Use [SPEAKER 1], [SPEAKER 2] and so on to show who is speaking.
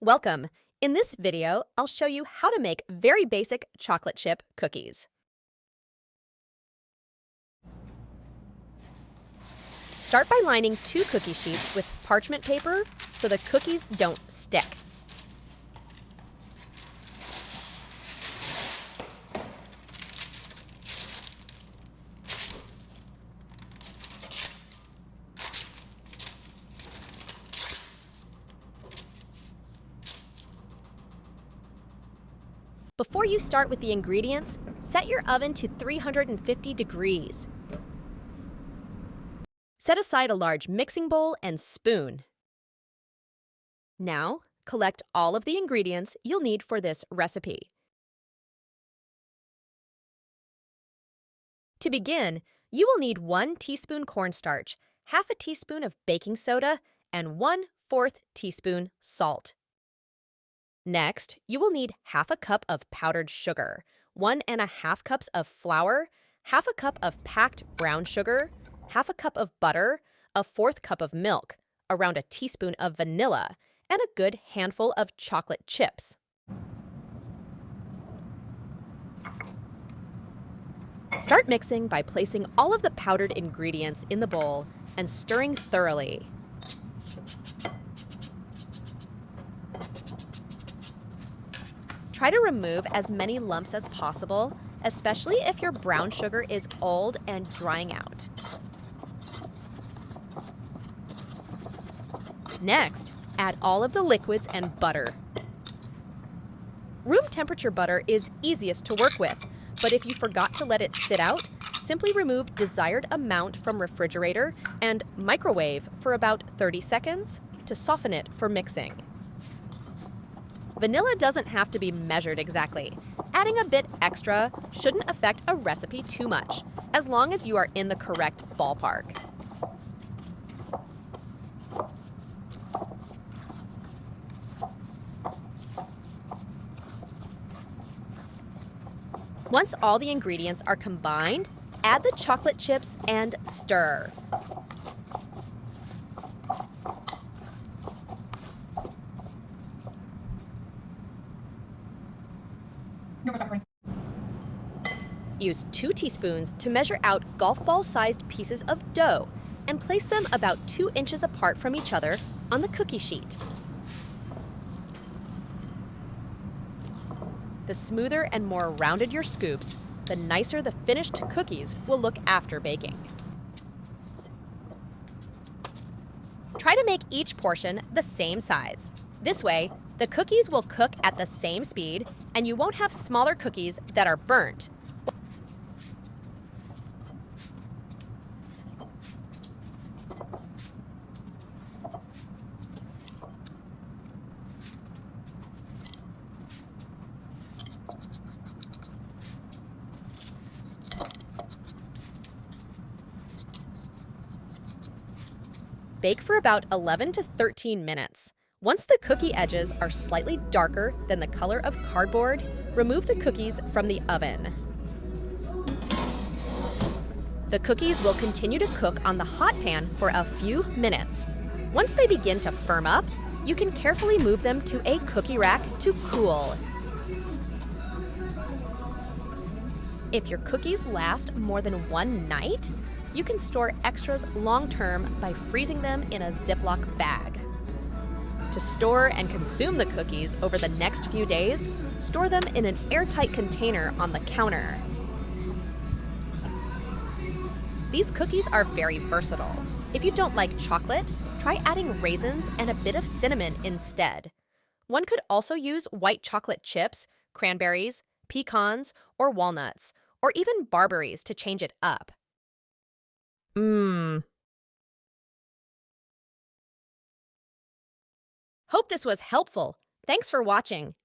[SPEAKER 1] Welcome! In this video, I'll show you how to make very basic chocolate chip cookies. Start by lining 2 cookie sheets with parchment paper so the cookies don't stick. Before you start with the ingredients, set your oven to 350 degrees. Set aside a large mixing bowl and spoon. Now, collect all of the ingredients you'll need for this recipe. To begin, you will need 1 teaspoon cornstarch, half a teaspoon of baking soda, and 1/4 teaspoon salt. Next, you will need half a cup of powdered sugar, 1½ cups of flour, half a cup of packed brown sugar, half a cup of butter, a 1/4 cup of milk, around a teaspoon of vanilla, and a good handful of chocolate chips. Start mixing by placing all of the powdered ingredients in the bowl and stirring thoroughly. Try to remove as many lumps as possible, especially if your brown sugar is old and drying out. Next, add all of the liquids and butter. Room temperature butter is easiest to work with, but if you forgot to let it sit out, simply remove desired amount from refrigerator and microwave for about 30 seconds to soften it for mixing. Vanilla doesn't have to be measured exactly. Adding a bit extra shouldn't affect a recipe too much, as long as you are in the correct ballpark. Once all the ingredients are combined, add the chocolate chips and stir. Use 2 teaspoons to measure out golf ball-sized pieces of dough and place them about 2 inches apart from each other on the cookie sheet. The smoother and more rounded your scoops, the nicer the finished cookies will look after baking. Try to make each portion the same size. This way, the cookies will cook at the same speed and you won't have smaller cookies that are burnt. Bake for about 11 to 13 minutes. Once the cookie edges are slightly darker than the color of cardboard, remove the cookies from the oven. The cookies will continue to cook on the hot pan for a few minutes. Once they begin to firm up, you can carefully move them to a cookie rack to cool. If your cookies last more than 1 night, you can store extras long-term by freezing them in a Ziploc bag. To store and consume the cookies over the next few days, store them in an airtight container on the counter. These cookies are very versatile. If you don't like chocolate, try adding raisins and a bit of cinnamon instead. One could also use white chocolate chips, cranberries, pecans, or walnuts, or even barberries to change it up. Hope this was helpful. Thanks for watching.